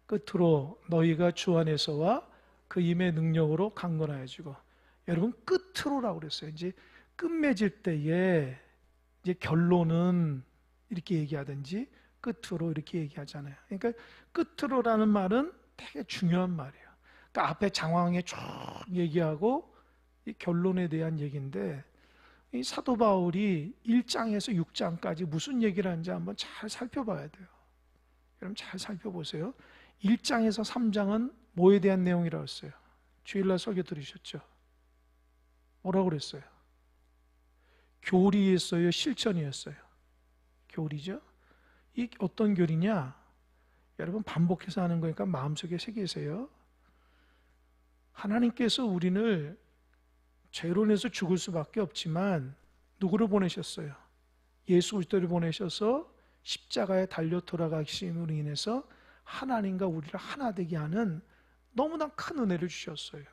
끝으로 너희가 주 안에서와 그 임의 능력으로 강건하여지고. 여러분, 끝으로라고 그랬어요. 이제 끝맺을 때에 이제 결론은 이렇게 얘기하든지 끝으로 이렇게 얘기하잖아요. 그러니까 끝으로라는 말은 되게 중요한 말이에요. 그러니까 앞에 장황에 쭉 얘기하고 이 결론에 대한 얘기인데, 이 사도 바울이 1장에서 6장까지 무슨 얘기를 하는지 한번 잘 살펴봐야 돼요. 여러분 잘 살펴보세요. 1장에서 3장은 뭐에 대한 내용이라고 했어요? 주일날 설교 들으셨죠? 뭐라고 그랬어요? 교리였어요? 실천이었어요? 교리죠? 이 어떤 교리냐? 여러분 반복해서 하는 거니까 마음속에 새기세요. 하나님께서 우리를 죄로 인해서 죽을 수밖에 없지만 누구를 보내셨어요? 예수 그리스도를 보내셔서 십자가에 달려 돌아가심으로 인해서 하나님과 우리를 하나 되게 하는 너무나 큰 은혜를 주셨어요.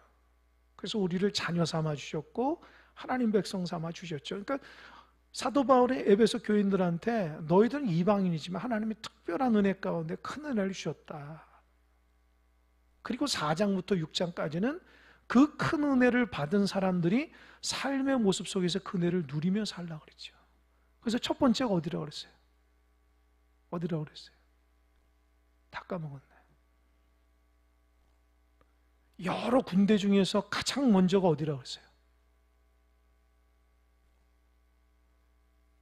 그래서 우리를 자녀 삼아 주셨고 하나님 백성 삼아 주셨죠. 그러니까 사도 바울의 에베소 교인들한테 너희들은 이방인이지만 하나님이 특별한 은혜 가운데 큰 은혜를 주셨다. 그리고 4장부터 6장까지는 그 큰 은혜를 받은 사람들이 삶의 모습 속에서 그 은혜를 누리며 살라고 그랬죠. 그래서 첫 번째가 어디라고 그랬어요? 어디라고 그랬어요? 다 까먹었네. 여러 군대 중에서 가장 먼저가 어디라고 그랬어요?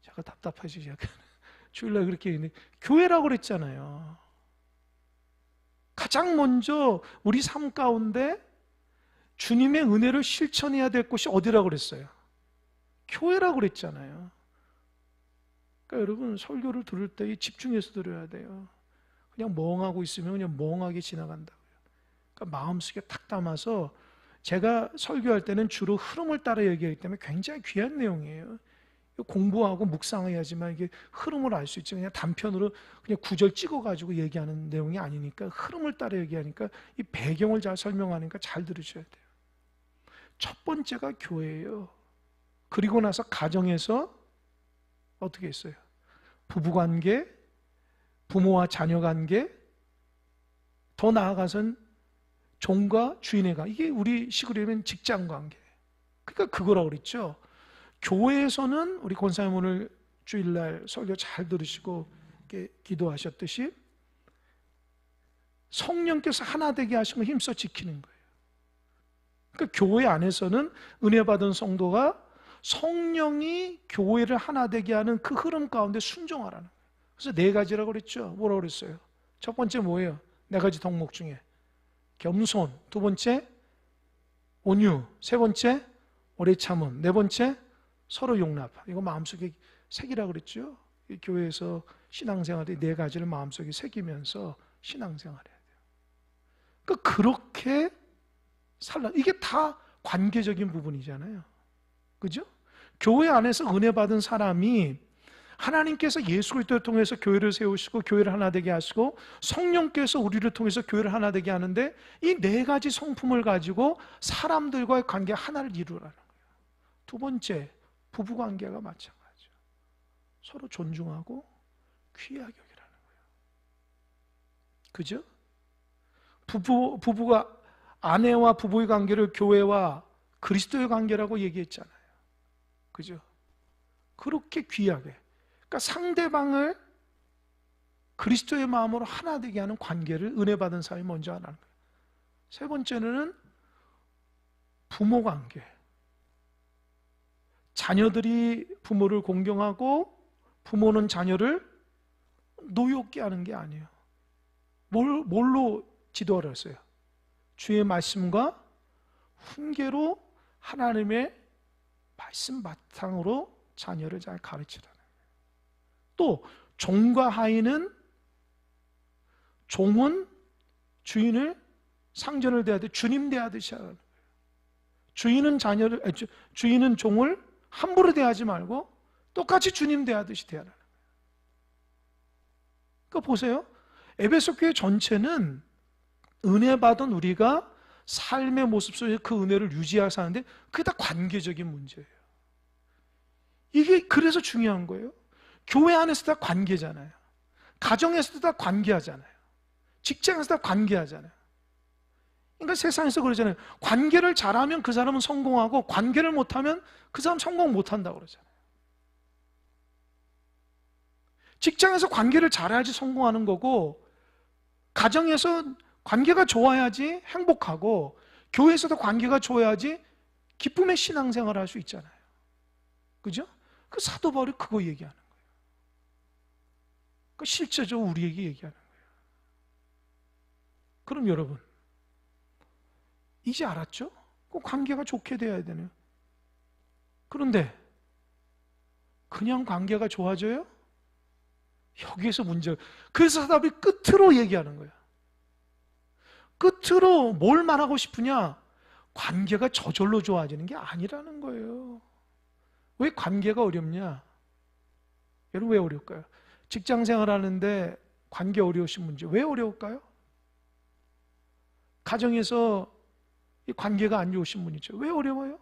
제가 답답해지지 약간. 주일날 그렇게 얘기했는데 교회라고 그랬잖아요. 가장 먼저 우리 삶 가운데 주님의 은혜를 실천해야 될 곳이 어디라고 그랬어요? 교회라고 그랬잖아요. 그러니까 여러분 설교를 들을 때 집중해서 들어야 돼요. 그냥 멍하고 있으면 그냥 멍하게 지나간다고요. 그러니까 마음속에 탁 담아서, 제가 설교할 때는 주로 흐름을 따라 얘기하기 때문에 굉장히 귀한 내용이에요. 공부하고 묵상해야지만 이게 흐름을 알 수 있지, 그냥 단편으로 그냥 구절 찍어가지고 얘기하는 내용이 아니니까 흐름을 따라 얘기하니까 이 배경을 잘 설명하니까 잘 들으셔야 돼요. 첫 번째가 교회예요. 그리고 나서 가정에서 어떻게 했어요? 부부관계, 부모와 자녀관계, 더 나아가선 종과 주인의 관계. 이게 우리 식으로 하면 직장관계. 그러니까 그거라고 그랬죠. 교회에서는 우리 권사님 오늘 주일날 설교 잘 들으시고 이렇게 기도하셨듯이 성령께서 하나 되게 하시면 힘써 지키는 거예요. 그러니까 교회 안에서는 은혜 받은 성도가 성령이 교회를 하나 되게 하는 그 흐름 가운데 순종하라는 거예요. 그래서 네 가지라고 그랬죠. 뭐라고 그랬어요? 첫 번째 뭐예요? 네 가지 덕목 중에 겸손, 두 번째 온유, 세 번째 오래 참음, 네 번째 서로 용납. 이거 마음속에 새기라고 그랬죠. 이 교회에서 신앙생활의 네 가지를 마음속에 새기면서 신앙생활해야 돼요. 그러니까 그렇게 살라. 이게 다 관계적인 부분이잖아요. 그죠? 교회 안에서 은혜 받은 사람이 하나님께서 예수 그리스도를 통해서 교회를 세우시고 교회를 하나 되게 하시고 성령께서 우리를 통해서 교회를 하나 되게 하는데 이 네 가지 성품을 가지고 사람들과의 관계 하나를 이루라는 거예요. 두 번째, 부부관계가 마찬가지죠. 서로 존중하고 귀하게 여기라는 거예요. 그죠? 부부가 아내와 부부의 관계를 교회와 그리스도의 관계라고 얘기했잖아요. 그죠? 그렇게 귀하게. 그러니까 상대방을 그리스도의 마음으로 하나 되게 하는 관계를 은혜 받은 사람이 먼저 하라는 거예요. 세 번째는 부모 관계. 자녀들이 부모를 공경하고 부모는 자녀를 노엽게 하는 게 아니에요. 뭘로 지도하라 했어요? 주의 말씀과 훈계로 하나님의 말씀 바탕으로 자녀를 잘 가르치라는 거예요. 또 종과 하인은, 종은 주인을 상전을 대하듯 주님 대하듯이 하라는 거예요. 주인은 종을 함부로 대하지 말고 똑같이 주님 대하듯이 대하라는 거예요. 그러니까 보세요. 에베소 교회 전체는 은혜 받은 우리가 삶의 모습 속에 그 은혜를 유지하고 사는데 그게 다 관계적인 문제예요. 이게 그래서 중요한 거예요. 교회 안에서 다 관계잖아요. 가정에서도 다 관계하잖아요. 직장에서 다 관계하잖아요. 그러니까 세상에서 그러잖아요. 관계를 잘하면 그 사람은 성공하고 관계를 못하면 그 사람 성공 못한다고 그러잖아요. 직장에서 관계를 잘해야지 성공하는 거고, 가정에서 관계가 좋아야지 행복하고, 교회에서도 관계가 좋아야지 기쁨의 신앙생활을 할 수 있잖아요. 그죠? 그 사도 바울이 그거 얘기하는 거예요. 그 실제적으로 우리에게 얘기하는 거예요. 그럼 여러분, 이제 알았죠? 그 관계가 좋게 돼야 되네요. 그런데 그냥 관계가 좋아져요? 여기에서 문제가. 그래서 사도바울이 끝으로 얘기하는 거예요. 끝으로 뭘 말하고 싶으냐? 관계가 저절로 좋아지는 게 아니라는 거예요. 왜 관계가 어렵냐? 여러분 왜 어려울까요? 직장 생활하는데 관계 어려우신 문제 왜 어려울까요? 가정에서 이 관계가 안 좋으신 분이죠. 왜 어려워요?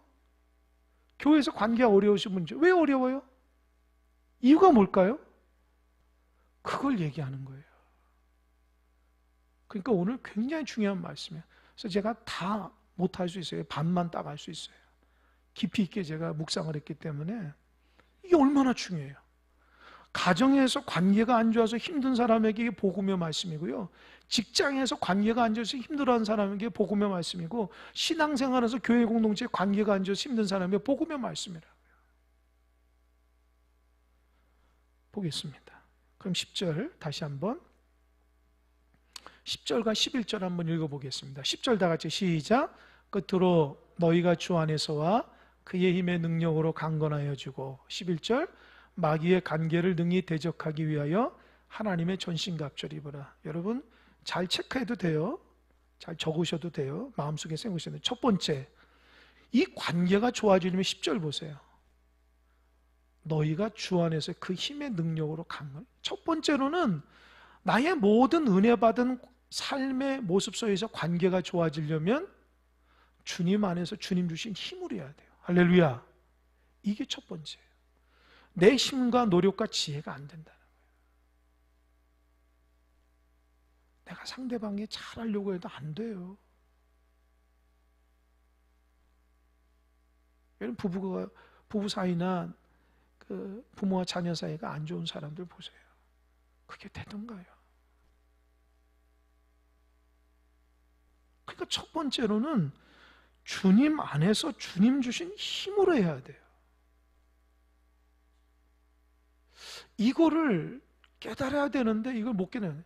교회에서 관계가 어려우신 문제 왜 어려워요? 이유가 뭘까요? 그걸 얘기하는 거예요. 그러니까 오늘 굉장히 중요한 말씀이에요. 그래서 제가 다 못할 수 있어요. 반만 딱 할 수 있어요. 깊이 있게 제가 묵상을 했기 때문에 이게 얼마나 중요해요. 가정에서 관계가 안 좋아서 힘든 사람에게 이게 복음의 말씀이고요. 직장에서 관계가 안 좋아서 힘들어하는 사람에게 복음의 말씀이고, 신앙생활에서 교회 공동체에 관계가 안 좋아서 힘든 사람에게 복음의 말씀이라고요. 보겠습니다. 그럼 10절 다시 한번 10절과 11절 한번 읽어보겠습니다. 10절 다 같이 시작. 끝으로 너희가 주 안에서와 그의 힘의 능력으로 강건하여 주고, 11절 마귀의 관계를 능히 대적하기 위하여 하나님의 전신갑주를 입으라. 여러분 잘 체크해도 돼요. 잘 적으셔도 돼요. 마음속에 생각하셔도 돼요. 첫 번째, 이 관계가 좋아지려면 10절 보세요. 너희가 주 안에서 그 힘의 능력으로 강건. 첫 번째로는 나의 모든 은혜 받은 삶의 모습 속에서 관계가 좋아지려면 주님 안에서 주님 주신 힘으로 해야 돼요. 할렐루야. 이게 첫 번째예요. 내 힘과 노력과 지혜가 안 된다는 거예요. 내가 상대방이 잘하려고 해도 안 돼요. 여러분 부부 사이나 그 부모와 자녀 사이가 안 좋은 사람들 보세요. 그게 되던가요? 그러니까 첫 번째로는 주님 안에서 주님 주신 힘으로 해야 돼요. 이거를 깨달아야 되는데 이걸 못 깨달아요.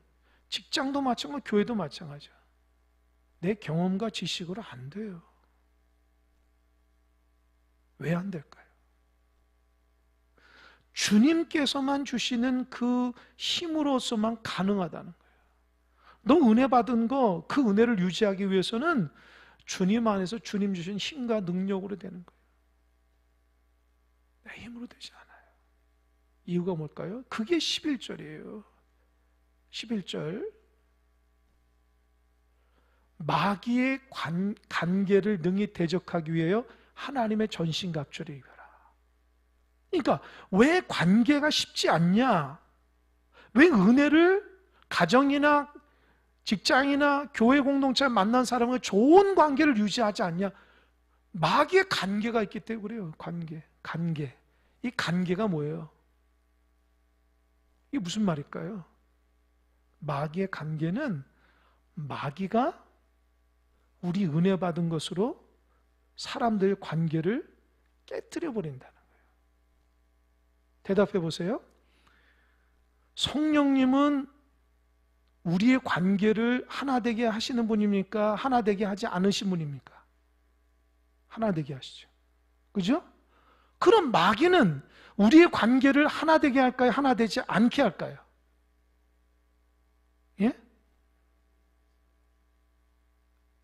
직장도 마찬가지고 교회도 마찬가지야. 내 경험과 지식으로 안 돼요. 왜 안 될까요? 주님께서만 주시는 그 힘으로서만 가능하다는 거예요. 너 은혜 받은 거, 그 은혜를 유지하기 위해서는 주님 안에서 주님 주신 힘과 능력으로 되는 거예요. 내 힘으로 되지 않아요. 이유가 뭘까요? 그게 11절이에요. 11절 마귀의 관계를 능히 대적하기 위하여 하나님의 전신갑주를 입어라. 그러니까 왜 관계가 쉽지 않냐? 왜 은혜를 가정이나 직장이나 교회 공동체에 만난 사람과 좋은 관계를 유지하지 않냐? 마귀의 관계가 있기 때문에 그래요. 관계. 이 관계가 뭐예요? 이게 무슨 말일까요? 마귀의 관계는 마귀가 우리 은혜 받은 것으로 사람들의 관계를 깨뜨려 버린다는 거예요. 대답해 보세요. 성령님은 우리의 관계를 하나 되게 하시는 분입니까? 하나 되게 하지 않으신 분입니까? 하나 되게 하시죠. 그죠? 그럼 마귀는 우리의 관계를 하나 되게 할까요? 하나 되지 않게 할까요? 예?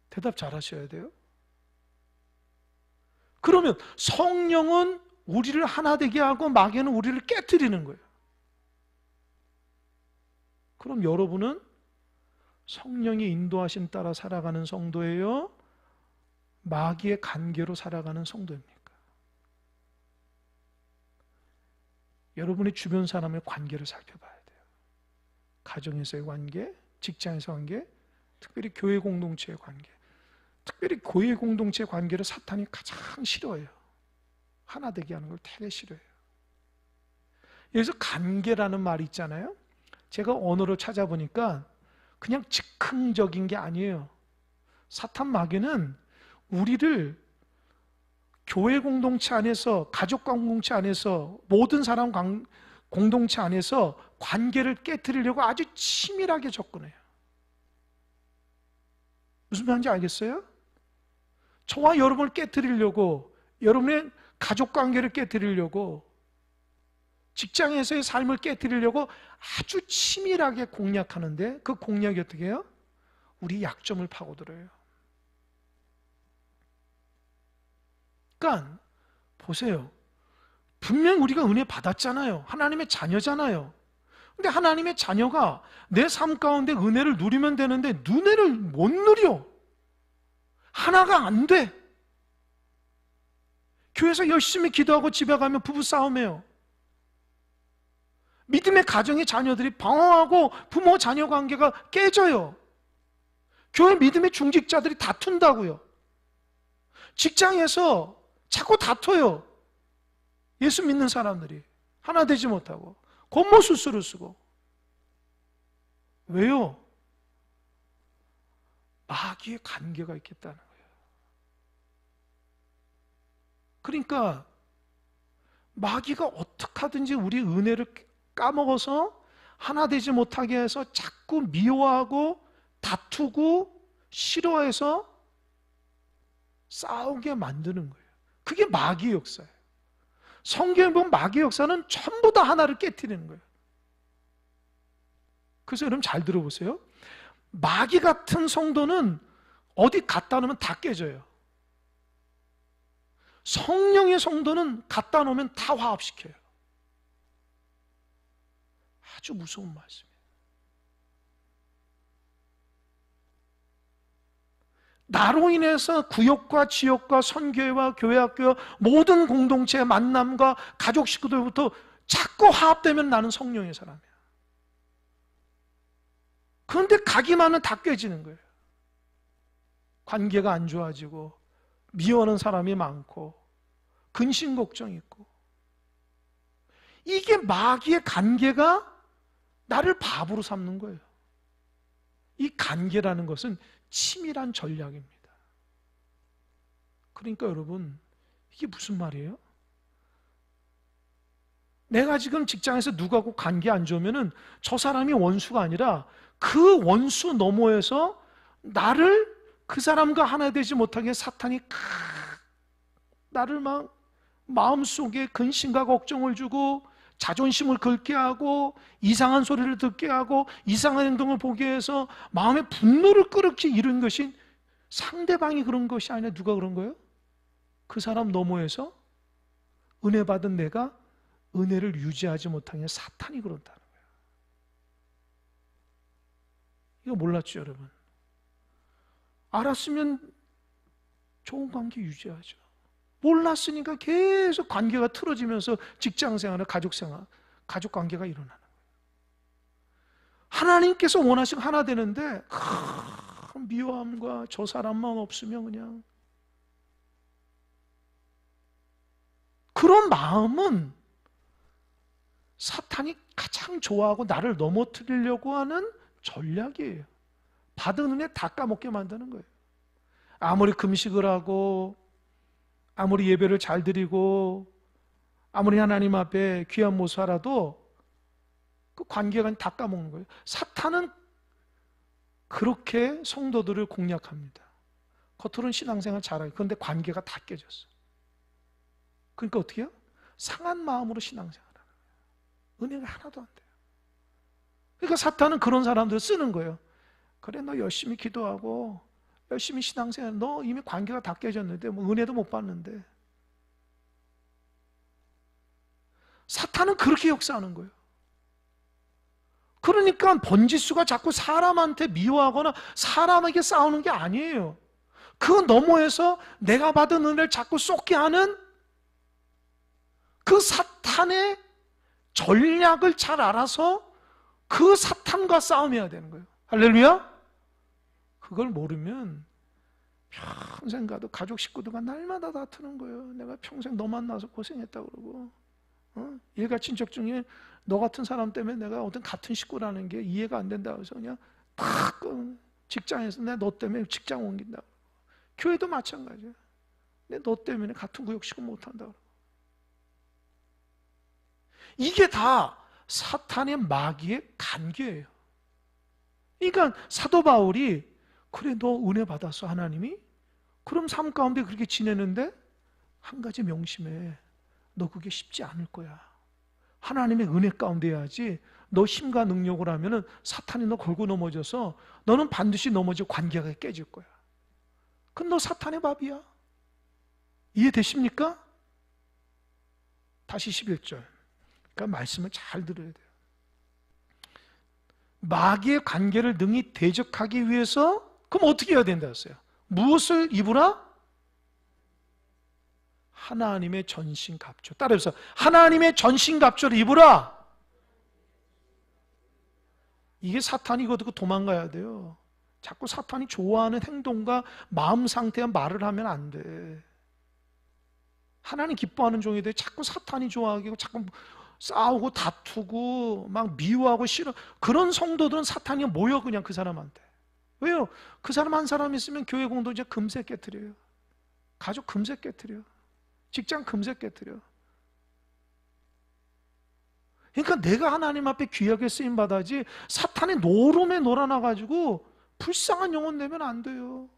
대답 잘 하셔야 돼요. 그러면 성령은 우리를 하나 되게 하고 마귀는 우리를 깨뜨리는 거예요. 그럼 여러분은 성령의 인도하심 따라 살아가는 성도예요? 마귀의 관계로 살아가는 성도입니까? 여러분의 주변 사람의 관계를 살펴봐야 돼요. 가정에서의 관계, 직장에서 관계, 특별히 교회 공동체의 관계, 특별히 교회 공동체 관계를 사탄이 가장 싫어해요. 하나 되게 하는 걸 되게 싫어해요. 여기서 관계라는 말이 있잖아요. 제가 언어로 찾아보니까 그냥 즉흥적인 게 아니에요. 사탄 마귀는 우리를 교회 공동체 안에서, 가족 공동체 안에서, 모든 사람 공동체 안에서 관계를 깨트리려고 아주 치밀하게 접근해요. 무슨 말인지 알겠어요? 저와 여러분을 깨트리려고, 여러분의 가족 관계를 깨트리려고, 직장에서의 삶을 깨트리려고 아주 치밀하게 공략하는데, 그 공략이 어떻게 해요? 우리 약점을 파고들어요. 그러니까 보세요. 분명 우리가 은혜 받았잖아요. 하나님의 자녀잖아요. 근데 하나님의 자녀가 내 삶 가운데 은혜를 누리면 되는데 은혜를 못 누려. 하나가 안 돼. 교회에서 열심히 기도하고 집에 가면 부부싸움해요. 믿음의 가정의 자녀들이 방황하고 부모 자녀 관계가 깨져요. 교회 믿음의 중직자들이 다툰다고요. 직장에서 자꾸 다퉈요. 예수 믿는 사람들이 하나 되지 못하고 겉모술수를 쓰고. 왜요? 마귀의 관계가 있겠다는 거예요. 그러니까 마귀가 어떻게 하든지 우리 은혜를 까먹어서 하나 되지 못하게 해서 자꾸 미워하고 다투고 싫어해서 싸우게 만드는 거예요. 그게 마귀의 역사예요. 성경에 보면 마귀의 역사는 전부 다 하나를 깨트리는 거예요. 그래서 여러분 잘 들어보세요. 마귀 같은 성도는 어디 갖다 놓으면 다 깨져요. 성령의 성도는 갖다 놓으면 다 화합시켜요. 아주 무서운 말씀이에요. 나로 인해서 구역과 지역과 선교회와 교회학교 모든 공동체의 만남과 가족 식구들부터 자꾸 화합되면 나는 성령의 사람이야. 그런데 가기만은 다 깨지는 거예요. 관계가 안 좋아지고 미워하는 사람이 많고 근심 걱정이 있고. 이게 마귀의 관계가 나를 바보로 삼는 거예요. 이 관계라는 것은 치밀한 전략입니다. 그러니까 여러분, 이게 무슨 말이에요? 내가 지금 직장에서 누구하고 관계 안 좋으면은 저 사람이 원수가 아니라 그 원수 너머에서 나를 그 사람과 하나 되지 못하게 사탄이 나를 막 마음속에 근심과 걱정을 주고 자존심을 긁게 하고 이상한 소리를 듣게 하고 이상한 행동을 보게 해서 마음의 분노를 끌어게 이룬 것이 상대방이 그런 것이 아니라 누가 그런 거예요? 그 사람 너머에서 은혜 받은 내가 은혜를 유지하지 못하는 사탄이 그런다는 거예요. 이거 몰랐죠, 여러분? 알았으면 좋은 관계 유지하죠. 몰랐으니까 계속 관계가 틀어지면서 직장생활, 가족생활, 가족관계가 일어나는 거예요. 하나님께서 원하시고 하나 되는데 미워함과 저 사람만 없으면 그냥 그런 마음은 사탄이 가장 좋아하고 나를 넘어뜨리려고 하는 전략이에요. 받은 은혜 다 까먹게 만드는 거예요. 아무리 금식을 하고 아무리 예배를 잘 드리고 아무리 하나님 앞에 귀한 모습하라도 그 관계가 다 까먹는 거예요. 사탄은 그렇게 성도들을 공략합니다. 겉으로는 신앙생활 잘하고 그런데 관계가 다 깨졌어. 그러니까 어떻게 해요? 상한 마음으로 신앙생활하는 거예요. 은혜가 하나도 안 돼요. 그러니까 사탄은 그런 사람들을 쓰는 거예요. 그래, 너 열심히 기도하고 열심히 신앙생활, 너 이미 관계가 다 깨졌는데 뭐 은혜도 못 받는데. 사탄은 그렇게 역사하는 거예요. 그러니까 번지수가 자꾸 사람한테 미워하거나 사람에게 싸우는 게 아니에요. 그 너머에서 내가 받은 은혜를 자꾸 쏟게 하는 그 사탄의 전략을 잘 알아서 그 사탄과 싸움해야 되는 거예요. 할렐루야? 그걸 모르면 평생 가도 가족 식구들과 날마다 다투는 거예요. 내가 평생 너 만나서 고생했다 그러고, 일가 친척 중에 너 같은 사람 때문에 내가 어떤 같은 식구라는 게 이해가 안 된다고 해서 그냥 탁 직장에서 내 너 때문에 직장 옮긴다. 교회도 마찬가지야. 내 너 때문에 같은 구역 식구 못한다. 이게 다 사탄의 마귀의 간계예요. 그러니까 사도 바울이 그래 너 은혜 받았어 하나님이? 그럼 삶 가운데 그렇게 지내는데 한 가지 명심해. 너 그게 쉽지 않을 거야. 하나님의 은혜 가운데 해야지. 너 힘과 능력을 하면은 사탄이 너 걸고 넘어져서 너는 반드시 넘어져 관계가 깨질 거야. 그럼 너 사탄의 밥이야. 이해되십니까? 다시 11절. 그러니까 말씀을 잘 들어야 돼요. 마귀의 관계를 능히 대적하기 위해서 그럼 어떻게 해야 된다 했어요? 무엇을 입으라? 하나님의 전신갑주. 따라해서 하나님의 전신갑주를 입으라. 이게 사탄이거든. 도망가야 돼요. 자꾸 사탄이 좋아하는 행동과 마음 상태와 말을 하면 안 돼. 하나님 기뻐하는 종이 돼. 자꾸 사탄이 좋아하고 자꾸 싸우고 다투고 막 미워하고 싫어. 그런 성도들은 사탄이 모여 그냥 그 사람한테. 왜요? 그 사람 한 사람 있으면 교회 공동체 금세 깨트려요. 가족 금세 깨트려. 직장 금세 깨트려. 그러니까 내가 하나님 앞에 귀하게 쓰임받아야지 사탄의 노름에 놀아나가지고 불쌍한 영혼 되면 안 돼요.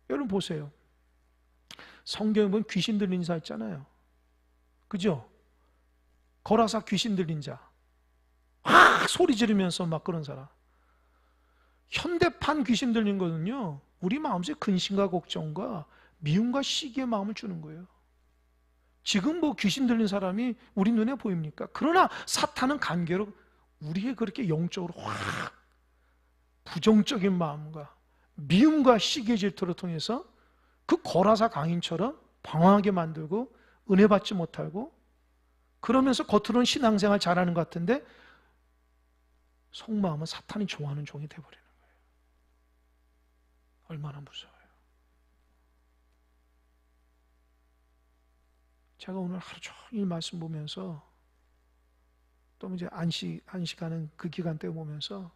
여러분 보세요. 성경에 보면 귀신 들린 자 있잖아요. 그죠? 거라사 귀신 들린 자. 소리 지르면서 막 그런 사람. 현대판 귀신 들린 거는요, 우리 마음속에 근심과 걱정과 미움과 시기의 마음을 주는 거예요. 지금 뭐 귀신 들린 사람이 우리 눈에 보입니까? 그러나 사탄은 관계로 우리의 그렇게 영적으로 확 부정적인 마음과 미움과 시기의 질투를 통해서 그 거라사 강인처럼 방황하게 만들고 은혜 받지 못하고 그러면서 겉으로는 신앙생활 잘하는 것 같은데 속마음은 사탄이 좋아하는 종이 되어버리는 거예요. 얼마나 무서워요. 제가 오늘 하루 종일 말씀 보면서 또 이제 안식하는 그 기간 때 보면서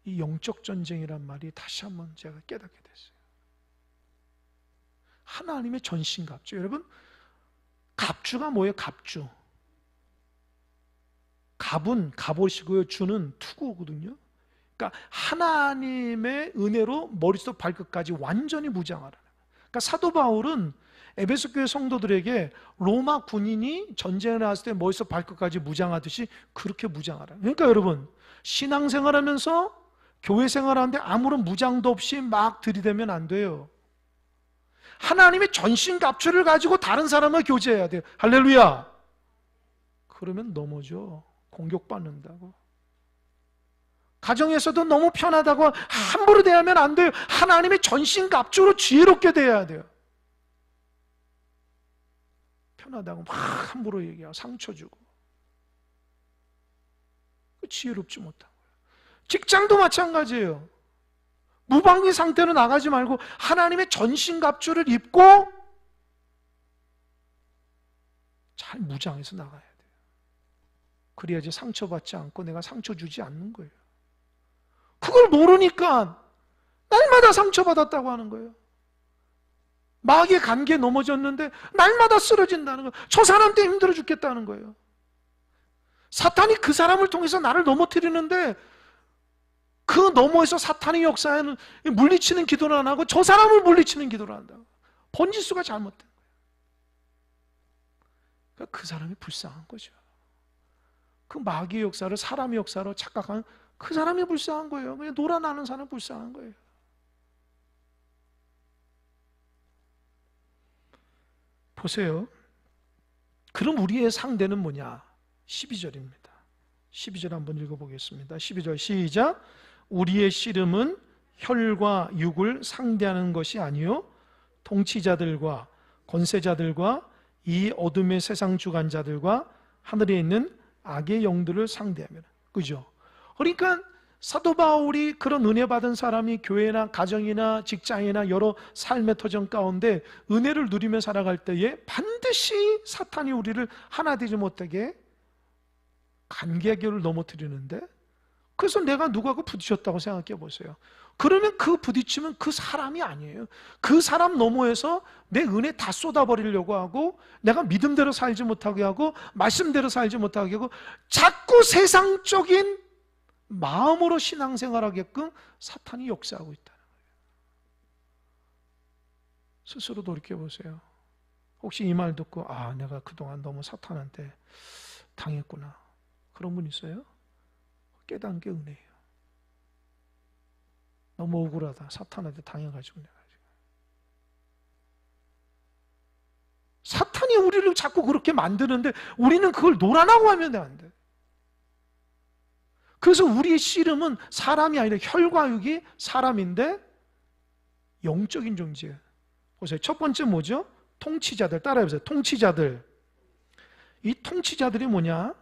이 영적 전쟁이란 말이 다시 한번 제가 깨닫게 됐어요. 하나님의 전신갑주. 여러분, 갑주가 뭐예요? 갑주. 갑은 갑옷이고요. 주는 투구거든요. 그러니까 하나님의 은혜로 머리부터 발끝까지 완전히 무장하라는 거예요. 그러니까 사도 바울은 에베소 교회 성도들에게 로마 군인이 전쟁에 나왔을 때 머리부터 발끝까지 무장하듯이 그렇게 무장하라. 그러니까 여러분, 신앙생활하면서 교회 생활하는데 아무런 무장도 없이 막 들이대면 안 돼요. 하나님의 전신갑주를 가지고 다른 사람을 교제해야 돼요. 할렐루야. 그러면 넘어져. 공격받는다고. 가정에서도 너무 편하다고 함부로 대하면 안 돼요. 하나님의 전신갑주로 지혜롭게 대해야 돼요. 편하다고 막 함부로 얘기하고 상처 주고 지혜롭지 못한 거예요. 직장도 마찬가지예요. 무방비 상태로 나가지 말고 하나님의 전신갑주를 입고 잘 무장해서 나가야 돼요. 그래야지 상처받지 않고 내가 상처 주지 않는 거예요. 그걸 모르니까 날마다 상처받았다고 하는 거예요. 마귀의 관계에 넘어졌는데 날마다 쓰러진다는 거예요. 저 사람 때문에 힘들어 죽겠다는 거예요. 사탄이 그 사람을 통해서 나를 넘어뜨리는데 그 너머에서 사탄의 역사에는 물리치는 기도를 안 하고 저 사람을 물리치는 기도를 한다고. 번지수가 잘못된 거예요. 그러니까 그 사람이 불쌍한 거죠. 그 마귀의 역사를 사람의 역사로 착각하는 그 사람이 불쌍한 거예요. 그냥 놀아나는 사람이 불쌍한 거예요. 보세요. 그럼 우리의 상대는 뭐냐? 12절입니다. 12절 한번 읽어보겠습니다. 12절 시작. 우리의 씨름은 혈과 육을 상대하는 것이 아니요 통치자들과 권세자들과 이 어둠의 세상 주관자들과 하늘에 있는 악의 영들을 상대하면. 그죠? 그러니까 사도 바울이 그런 은혜 받은 사람이 교회나 가정이나 직장이나 여러 삶의 터전 가운데 은혜를 누리며 살아갈 때에 반드시 사탄이 우리를 하나 되지 못하게 간계교를 넘어뜨리는데, 그래서 내가 누구하고 부딪혔다고 생각해 보세요. 그러면 그 부딪히면 그 사람이 아니에요. 그 사람 너머에서 내 은혜 다 쏟아버리려고 하고, 내가 믿음대로 살지 못하게 하고, 말씀대로 살지 못하게 하고, 자꾸 세상적인 마음으로 신앙생활하게끔 사탄이 역사하고 있다는 거예요. 스스로 돌이켜보세요. 혹시 이 말 듣고 내가 그동안 너무 사탄한테 당했구나, 그런 분 있어요? 깨닫는 게 은혜예요. 너무 억울하다, 사탄한테 당해가지고 내가 지금. 사탄이 우리를 자꾸 그렇게 만드는데 우리는 그걸 놀아나고 하면 안 돼. 그래서 우리의 씨름은 사람이 아니라 혈과 육이 사람인데 영적인 존재예요. 보세요. 첫 번째 뭐죠? 통치자들. 따라해보세요. 통치자들. 이 통치자들이 뭐냐?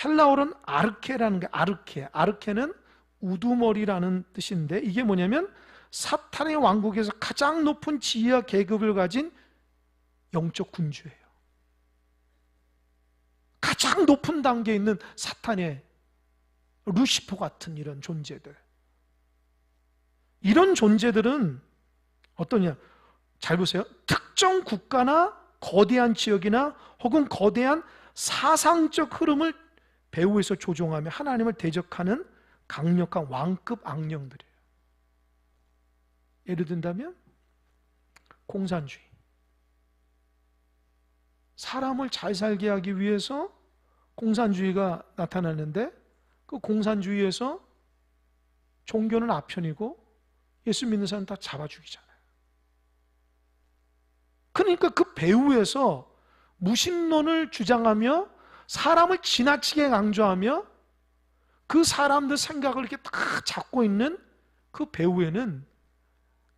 헬라어로는 아르케라는 게, 아르케는 우두머리라는 뜻인데, 이게 뭐냐면 사탄의 왕국에서 가장 높은 지위와 계급을 가진 영적 군주예요. 가장 높은 단계에 있는 사탄의 루시퍼 같은 이런 존재들. 이런 존재들은 어떠냐? 잘 보세요. 특정 국가나 거대한 지역이나 혹은 거대한 사상적 흐름을 배후에서 조종하며 하나님을 대적하는 강력한 왕급 악령들이에요. 예를 든다면 공산주의. 사람을 잘 살게 하기 위해서 공산주의가 나타나는데, 그 공산주의에서 종교는 아편이고 예수 믿는 사람 다 잡아 죽이잖아요. 그러니까 그 배후에서 무신론을 주장하며 사람을 지나치게 강조하며 그 사람들 생각을 이렇게 딱 잡고 있는 그 배후에는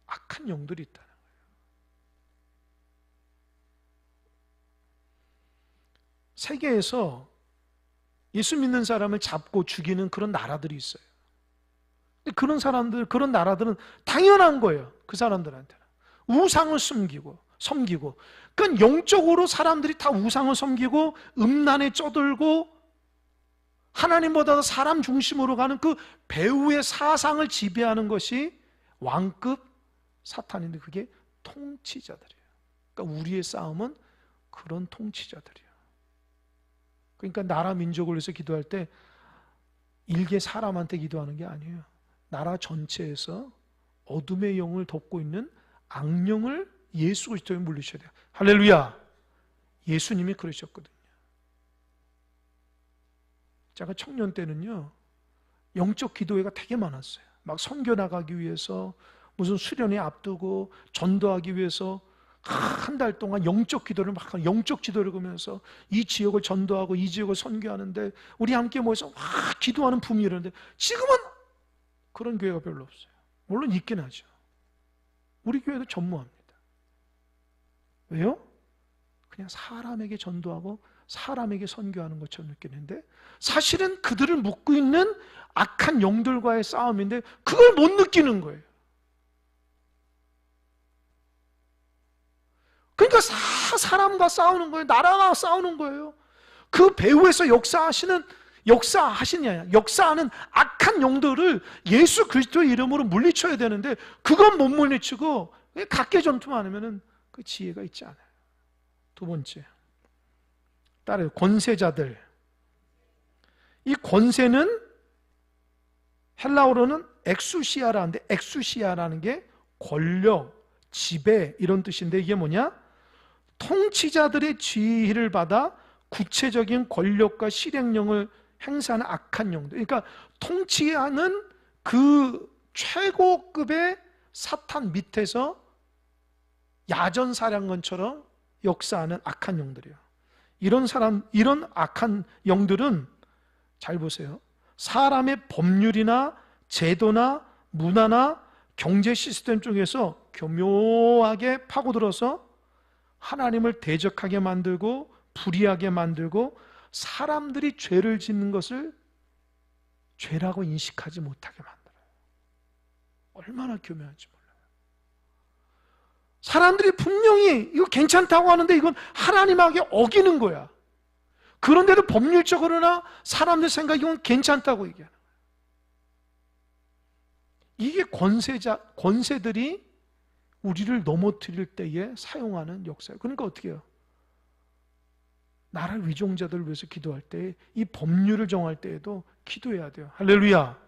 악한 영들이 있다는 거예요. 세계에서 예수 믿는 사람을 잡고 죽이는 그런 나라들이 있어요. 그런 사람들, 그런 나라들은 당연한 거예요. 그 사람들한테는 우상을 섬기고. 그러니까 영적으로 사람들이 다 우상을 섬기고 음란에 쩌들고 하나님보다 사람 중심으로 가는 그 배후의 사상을 지배하는 것이 왕급 사탄인데, 그게 통치자들이에요. 그러니까 우리의 싸움은 그런 통치자들이에요. 그러니까 나라 민족을 위해서 기도할 때 일개 사람한테 기도하는 게 아니에요. 나라 전체에서 어둠의 영을 덮고 있는 악령을 예수 그리스도에 물리셔야 돼요. 할렐루야. 예수님이 그러셨거든요. 제가 청년 때는요, 영적 기도회가 되게 많았어요. 막 선교 나가기 위해서, 무슨 수련회 앞두고 전도하기 위해서 한 달 동안 영적 기도를 하면서 이 지역을 전도하고 이 지역을 선교하는데, 우리 함께 모여서 막 기도하는 붐이 일었는데, 지금은 그런 교회가 별로 없어요. 물론 있긴 하죠. 우리 교회도 전무합니다. 왜요? 그냥 사람에게 전도하고 사람에게 선교하는 것처럼 느끼는데, 사실은 그들을 묶고 있는 악한 영들과의 싸움인데 그걸 못 느끼는 거예요. 그러니까 사람과 싸우는 거예요. 나라와 싸우는 거예요. 그 배후에서 역사하는 악한 영들을 예수 그리스도의 이름으로 물리쳐야 되는데, 그건 못 물리치고 각계 전투만 하면은 그 지혜가 있지 않아요. 두 번째, 따라요. 권세자들. 이 권세는 헬라어로는 엑수시아라는데, 엑수시아라는 게 권력, 지배 이런 뜻인데, 이게 뭐냐? 통치자들의 지휘를 받아 구체적인 권력과 실행력을 행사하는 악한 영들. 그러니까 통치하는 그 최고급의 사탄 밑에서 야전사령관처럼 역사하는 악한 영들이에요. 이런 악한 영들은 잘 보세요. 사람의 법률이나 제도나 문화나 경제 시스템 쪽에서 교묘하게 파고들어서 하나님을 대적하게 만들고 불의하게 만들고 사람들이 죄를 짓는 것을 죄라고 인식하지 못하게 만들어요. 얼마나 교묘한지 몰라요. 사람들이 분명히 이거 괜찮다고 하는데 이건 하나님에게 어기는 거야. 그런데도 법률적으로나 사람들 생각이 이건 괜찮다고 얘기하는 거야. 이게 권세들이 우리를 넘어뜨릴 때에 사용하는 역사예요. 그러니까 어떻게 해요? 나라 위종자들을 위해서 기도할 때, 이 법률을 정할 때에도 기도해야 돼요. 할렐루야.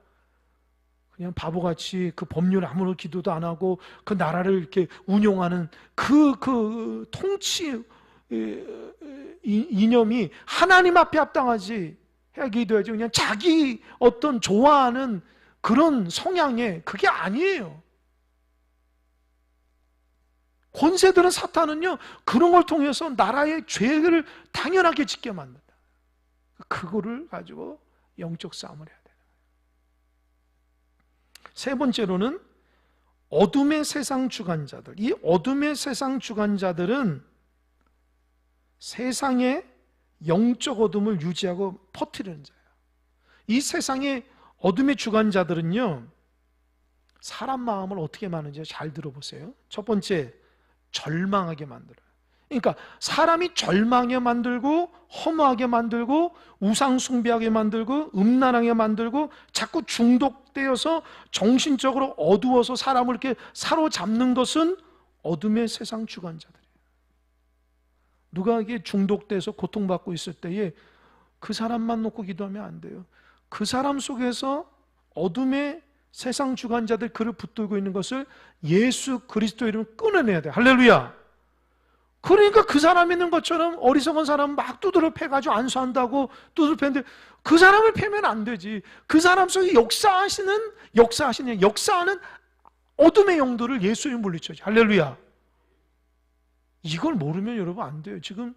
그냥 바보같이 그 법률 아무런 기도도 안 하고 그 나라를 이렇게 운용하는 그 통치 이념이 하나님 앞에 합당하지 해야 기도해야지. 그냥 자기 어떤 좋아하는 그런 성향에 그게 아니에요. 권세들은, 사탄은요, 그런 걸 통해서 나라의 죄를 당연하게 짓게 만든다. 그거를 가지고 영적 싸움을 해야 돼요. 세 번째로는 어둠의 세상 주관자들. 이 어둠의 세상 주관자들은 세상의 영적 어둠을 유지하고 퍼뜨리는 자예요. 이 세상의 어둠의 주관자들은요, 사람 마음을 어떻게 만드는지 잘 들어보세요. 첫 번째, 절망하게 만들어요. 그러니까 사람이 절망하게 만들고, 허무하게 만들고, 우상 숭배하게 만들고, 음란하게 만들고, 자꾸 중독되어서 정신적으로 어두워서 사람을 이렇게 사로잡는 것은 어둠의 세상 주관자들이에요. 누가 이게 중독돼서 고통받고 있을 때에 그 사람만 놓고 기도하면 안 돼요. 그 사람 속에서 어둠의 세상 주관자들 그를 붙들고 있는 것을 예수 그리스도 이름으로 끊어내야 돼요. 할렐루야. 그러니까 그 사람 있는 것처럼 어리석은 사람 막 두드려 패가지고 안수한다고 두드려 패는데 그 사람을 패면 안 되지. 그 사람 속에 역사하는 어둠의 영들을 예수 이름 물리쳐야지. 할렐루야. 이걸 모르면 여러분 안 돼요. 지금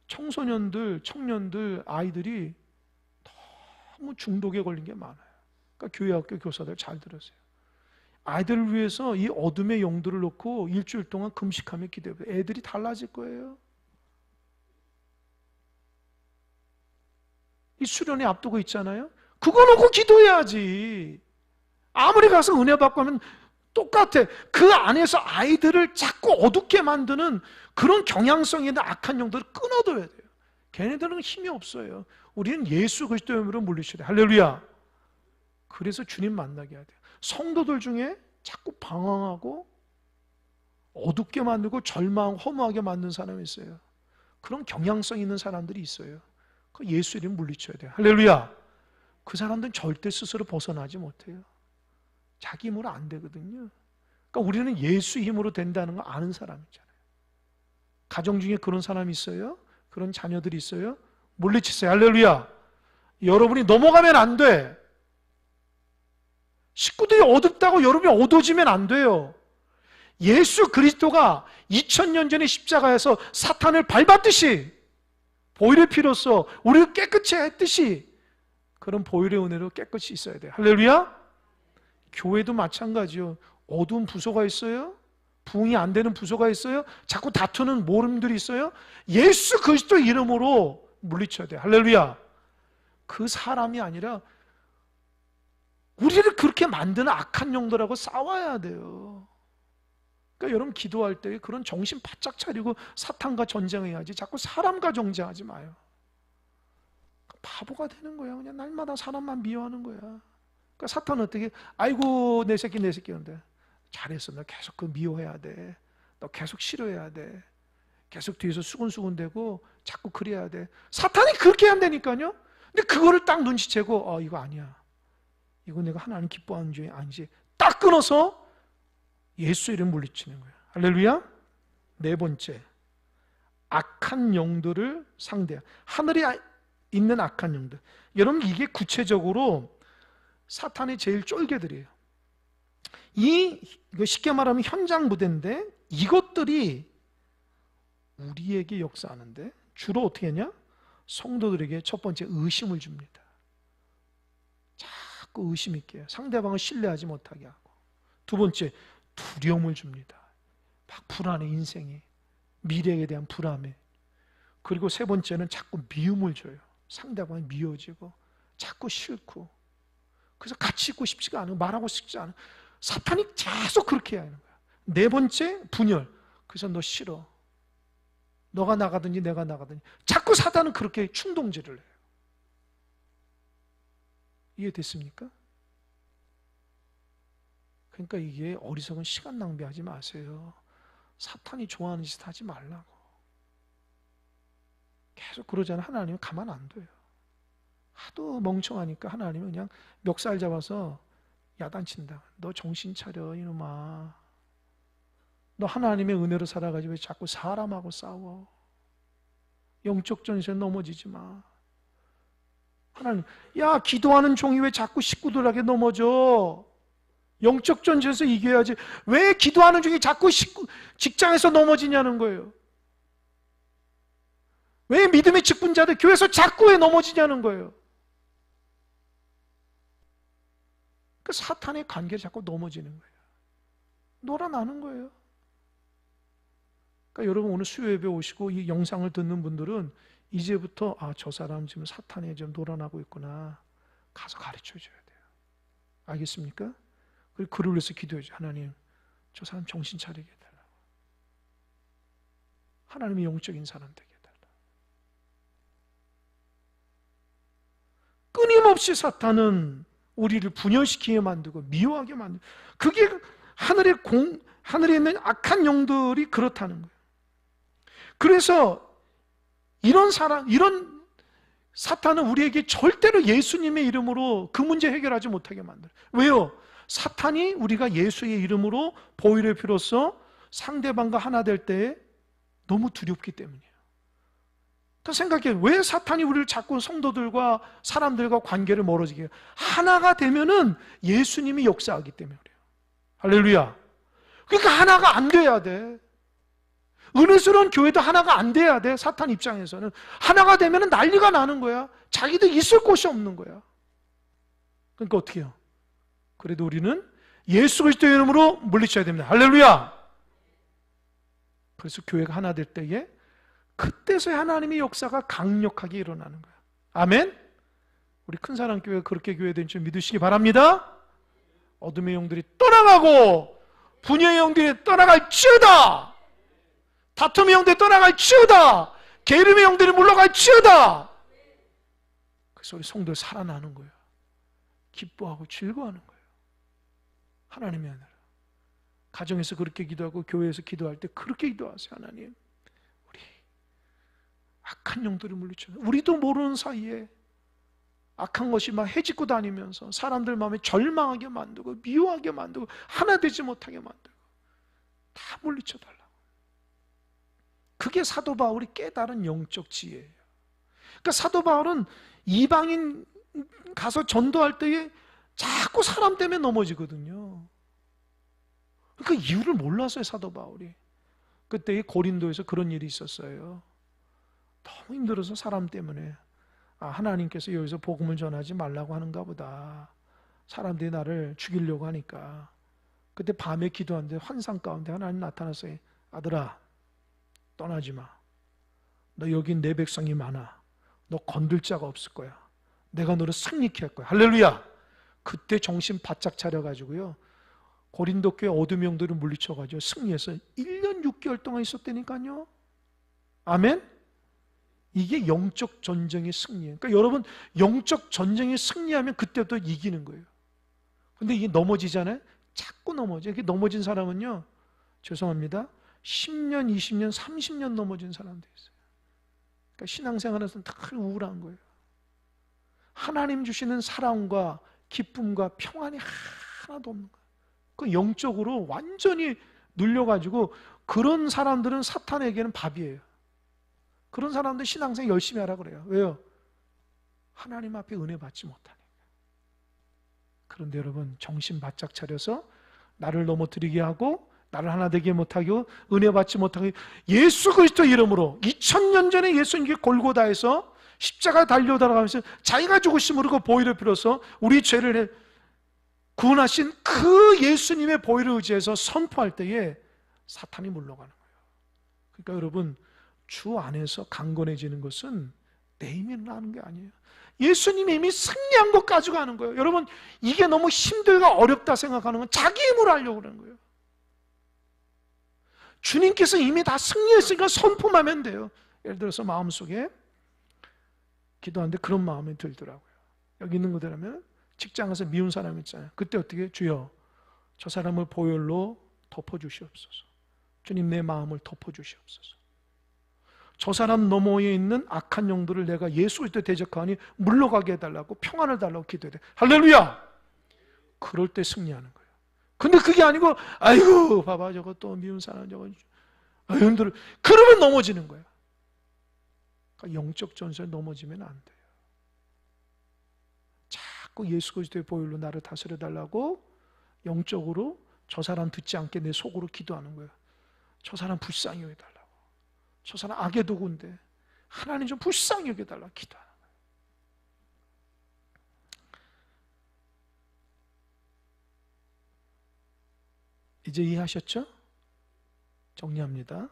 청소년들, 청년들, 아이들이 너무 중독에 걸린 게 많아요. 그러니까 교회 학교 교사들 잘 들으세요. 아이들을 위해서 이 어둠의 영들을 놓고 일주일 동안 금식하며 기도해요. 애들이 달라질 거예요. 이 수련회 앞두고 있잖아요. 그거 놓고 기도해야지. 아무리 가서 은혜 받고 하면 똑같아. 그 안에서 아이들을 자꾸 어둡게 만드는 그런 경향성이 있는 악한 영들을 끊어둬야 돼요. 걔네들은 힘이 없어요. 우리는 예수 그리스도의 이름으로 물리쳐야 돼요. 할렐루야. 그래서 주님 만나게 해야 돼요. 성도들 중에 자꾸 방황하고 어둡게 만들고 절망, 허무하게 만든 사람이 있어요. 그런 경향성 있는 사람들이 있어요. 그 예수 이름 물리쳐야 돼요. 할렐루야. 그 사람들은 절대 스스로 벗어나지 못해요. 자기 힘으로 안 되거든요. 그러니까 우리는 예수 힘으로 된다는 거 아는 사람이잖아요. 가정 중에 그런 사람이 있어요? 그런 자녀들이 있어요? 물리치세요. 할렐루야. 여러분이 넘어가면 안 돼. 식구들이 어둡다고 여러분이 어두워지면 안 돼요. 예수 그리스도가 2000년 전에 십자가에서 사탄을 밟았듯이 보혈의 피로써 우리를 깨끗이 했듯이 그런 보혈의 은혜로 깨끗이 있어야 돼요. 할렐루야. 교회도 마찬가지요. 어두운 부서가 있어요. 부응이 안 되는 부서가 있어요. 자꾸 다투는 모름들이 있어요. 예수 그리스도 이름으로 물리쳐야 돼요. 할렐루야. 그 사람이 아니라 우리를 그렇게 만드는 악한 영들하고 싸워야 돼요. 그러니까 여러분 기도할 때 그런 정신 바짝 차리고 사탄과 전쟁해야지 자꾸 사람과 정쟁하지 마요. 바보가 되는 거야. 그냥 날마다 사람만 미워하는 거야. 그러니까 사탄은 어떻게, 아이고 내 새끼 하는데 잘했어. 너 계속 그 미워해야 돼. 너 계속 싫어해야 돼. 계속 뒤에서 수근수근대고 자꾸 그래야 돼. 사탄이 그렇게 한다니까요. 근데 그거를 딱 눈치채고 이거 아니야. 이거 내가 하나님 기뻐하는 죄 아니지. 딱 끊어서 예수 이름 물리치는 거야. 할렐루야. 네 번째, 악한 영들을 상대하. 하늘에 있는 악한 영들. 여러분 이게 구체적으로 사탄의 제일 쫄개들이에요. 이거 쉽게 말하면 현장 부대인데 이것들이 우리에게 역사하는데 주로 어떻게 하냐? 성도들에게 첫 번째 의심을 줍니다. 자꾸 의심 있게 해요. 상대방을 신뢰하지 못하게 하고. 두 번째, 두려움을 줍니다. 막 불안해, 인생이. 미래에 대한 불안해. 그리고 세 번째는 자꾸 미움을 줘요. 상대방이 미워지고 자꾸 싫고 그래서 같이 있고 싶지가 않아. 말하고 싶지 않아. 사탄이 계속 그렇게 하는 거야. 네 번째, 분열. 그래서 너 싫어. 너가 나가든지 내가 나가든지. 자꾸 사탄은 그렇게 충동질을 해요. 이해됐습니까? 그러니까 이게 어리석은 시간 낭비하지 마세요. 사탄이 좋아하는 짓 하지 말라고. 계속 그러잖아. 하나님은 가만 안 둬요. 하도 멍청하니까 하나님은 그냥 멱살 잡아서 야단친다. 너 정신 차려 이놈아. 너 하나님의 은혜로 살아가지고 왜 자꾸 사람하고 싸워. 영적 전쟁에 넘어지지 마. 하나님, 야 기도하는 종이 왜 자꾸 식구들에게 넘어져. 영적 전쟁에서 이겨야지. 왜 기도하는 중에 자꾸 직장에서 넘어지냐는 거예요. 왜 믿음의 직분자들 교회에서 자꾸 왜 넘어지냐는 거예요. 그 사탄의 관계를 자꾸 넘어지는 거예요. 놀아나는 거예요. 그러니까 여러분 오늘 수요 예배 오시고 이 영상을 듣는 분들은 이제부터 저 사람 지금 사탄에 좀 놀아나고 있구나. 가서 가르쳐 줘야 돼요. 알겠습니까? 그리고 그를 위해서 기도해야죠. 하나님, 저 사람 정신 차리게 해달라고. 하나님이 영적인 사람 되게 해달라고. 끊임없이 사탄은 우리를 분열시키게 만들고 미워하게 만들고, 그게 하늘에 있는 악한 영들이 그렇다는 거예요. 그래서 이런 사탄은 우리에게 절대로 예수님의 이름으로 그 문제 해결하지 못하게 만들어요. 왜요? 사탄이 우리가 예수의 이름으로 보혈의 피로써 상대방과 하나 될 때에 너무 두렵기 때문이에요. 그 생각해. 왜 사탄이 우리를 자꾸 성도들과 사람들과 관계를 멀어지게 해요? 하나가 되면은 예수님이 역사하기 때문에 그래요. 할렐루야. 그러니까 하나가 안 돼야 돼. 은혜스러운 교회도 하나가 안 돼야 돼. 사탄 입장에서는 하나가 되면은 난리가 나는 거야. 자기도 있을 곳이 없는 거야. 그러니까 어떻게 해요? 그래도 우리는 예수 그리스도의 이름으로 물리쳐야 됩니다. 할렐루야. 그래서 교회가 하나 될 때에 그때서야 하나님의 역사가 강력하게 일어나는 거야. 아멘. 우리 큰사랑교회가 그렇게 교회된 줄 믿으시기 바랍니다. 어둠의 영들이 떠나가고 분열의 영들이 떠나갈지어다. 다툼의 영들이 떠나갈지어다. 게으름의 영들이 물러갈지어다. 그래서 우리 성도들 살아나는 거예요. 기뻐하고 즐거워하는 거예요. 하나님의 하나라. 가정에서 그렇게 기도하고 교회에서 기도할 때 그렇게 기도하세요. 하나님, 우리 악한 영들을 물리쳐. 우리도 모르는 사이에 악한 것이 막 해집고 다니면서 사람들 마음에 절망하게 만들고 미워하게 만들고 하나 되지 못하게 만들고 다 물리쳐 달라고. 그게 사도 바울이 깨달은 영적 지혜예요. 그러니까 사도 바울은 이방인 가서 전도할 때에 자꾸 사람 때문에 넘어지거든요. 그 이유를 몰랐어요, 사도 바울이. 그때 고린도에서 그런 일이 있었어요. 너무 힘들어서 사람 때문에 하나님께서 여기서 복음을 전하지 말라고 하는가 보다. 사람들이 나를 죽이려고 하니까. 그때 밤에 기도하는데 환상 가운데 하나님 나타났어요. 아들아, 떠나지 마. 너 여기 내 백성이 많아. 너 건들 자가 없을 거야. 내가 너를 승리케 할 거야. 할렐루야. 그때 정신 바짝 차려가지고요, 고린도 교회 어둠의 영들을 물리쳐가지고 승리해서 1년 6개월 동안 있었다니까요. 아멘. 이게 영적 전쟁의 승리예요. 그러니까 여러분, 영적 전쟁에 승리하면 그때부터 이기는 거예요. 근데 이게 넘어지잖아요. 자꾸 넘어져. 이렇게 넘어진 사람은요, 죄송합니다, 10년, 20년, 30년 넘어진 사람도 있어요. 그러니까 신앙생활에서는 다 우울한 거예요. 하나님 주시는 사랑과 기쁨과 평안이 하나도 없는 거예요. 그 영적으로 완전히 눌려가지고 그런 사람들은 사탄에게는 밥이에요. 그런 사람들 신앙생활 열심히 하라 그래요. 왜요? 하나님 앞에 은혜 받지 못하니까. 그런데 여러분, 정신 바짝 차려서 나를 넘어뜨리게 하고 나를 하나 되게 못하게 은혜 받지 못하게 예수 그리스도 이름으로 2000년 전에 예수님께 골고다에서 십자가 달려 달아가면서 자기가 죽으심으로 그 보혈을 빌어서 우리 죄를 구원하신 그 예수님의 보혈을 의지해서 선포할 때에 사탄이 물러가는 거예요. 그러니까 여러분, 주 안에서 강건해지는 것은 내 힘이 나는 게 아니에요. 예수님이 이미 승리한 것 가지고 하는 거예요. 여러분, 이게 너무 힘들고 어렵다 생각하는 건 자기 힘으로 하려고 그러는 거예요. 주님께서 이미 다 승리했으니까 선포하면 돼요. 예를 들어서 마음속에 기도하는데 그런 마음이 들더라고요. 여기 있는 그대라면 직장에서 미운 사람 있잖아요. 그때 어떻게, 주여 저 사람을 보혈로 덮어주시옵소서. 주님, 내 마음을 덮어주시옵소서. 저 사람 너머에 있는 악한 영들을 내가 예수 그리스도 대적하니 물러가게 해달라고, 평안을 달라고 기도해야 돼. 할렐루야! 그럴 때 승리하는 거예요. 근데 그게 아니고 아이고 봐봐 저거 또 미운 사람 저거 힘들어, 그러면 넘어지는 거예요. 그러니까 영적 전선에 넘어지면 안 돼요. 자꾸 예수 그리스도의 보혈로 나를 다스려 달라고 영적으로 저 사람 듣지 않게 내 속으로 기도하는 거예요. 저 사람 불쌍히 여겨달라고, 저 사람 악의 도구인데 하나님 좀 불쌍히 여겨달라고 기도하는 거예요. 이제 이해하셨죠? 정리합니다.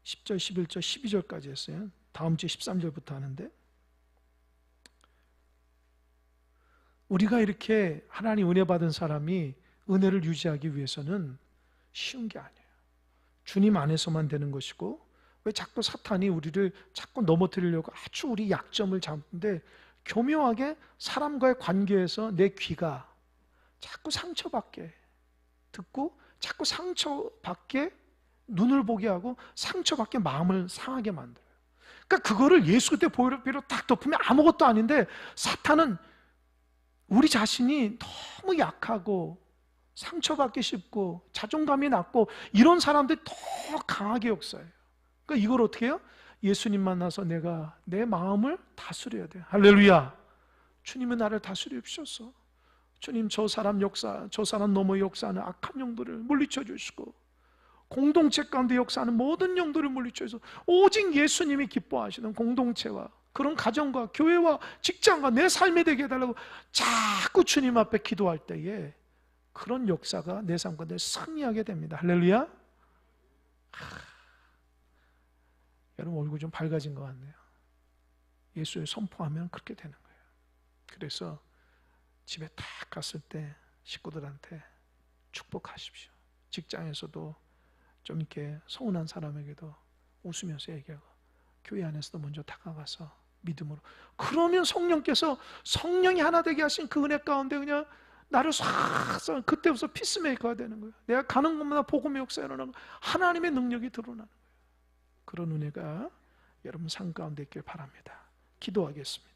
10절, 11절, 12절까지 했어요. 다음 주에 13절부터 하는데, 우리가 이렇게 하나님 은혜 받은 사람이 은혜를 유지하기 위해서는 쉬운 게 아니에요. 주님 안에서만 되는 것이고, 왜 자꾸 사탄이 우리를 자꾸 넘어뜨리려고 아주 우리 약점을 잡는데, 교묘하게 사람과의 관계에서 내 귀가 자꾸 상처받게 듣고 자꾸 상처받게 눈을 보게 하고 상처받게 마음을 상하게 만들어요. 그러니까 그거를 예수 그때 보혈로 딱 덮으면 아무것도 아닌데, 사탄은 우리 자신이 너무 약하고 상처받기 쉽고 자존감이 낮고 이런 사람들이 더 강하게 역사해요. 그러니까 이걸 어떻게 해요? 예수님 만나서 내가 내 마음을 다스려야 돼요. 할렐루야! 주님은 나를 다스려 주셨어. 주님, 저 사람 너머 역사하는 악한 영들을 물리쳐 주시고, 공동체 가운데 역사하는 모든 영들을 물리쳐 주셔서 오직 예수님이 기뻐하시는 공동체와 그런 가정과 교회와 직장과 내 삶이 되게 해달라고 자꾸 주님 앞에 기도할 때에 그런 역사가 내 삶 가운데 승리하게 됩니다. 할렐루야! 여러분 얼굴 좀 밝아진 것 같네요. 예수의 선포하면 그렇게 되는 거예요. 그래서 집에 딱 갔을 때 식구들한테 축복하십시오. 직장에서도 좀 이렇게 서운한 사람에게도 웃으면서 얘기하고, 교회 안에서도 먼저 다가가서 믿음으로, 그러면 성령이 하나 되게 하신 그 은혜 가운데 그냥 나를 싹 그때부터 피스메이커가 되는 거예요. 내가 가는 곳마다 복음의 역사 일어나고 하나님의 능력이 드러나는 거예요. 그런 은혜가 여러분 삶 가운데 있길 바랍니다. 기도하겠습니다.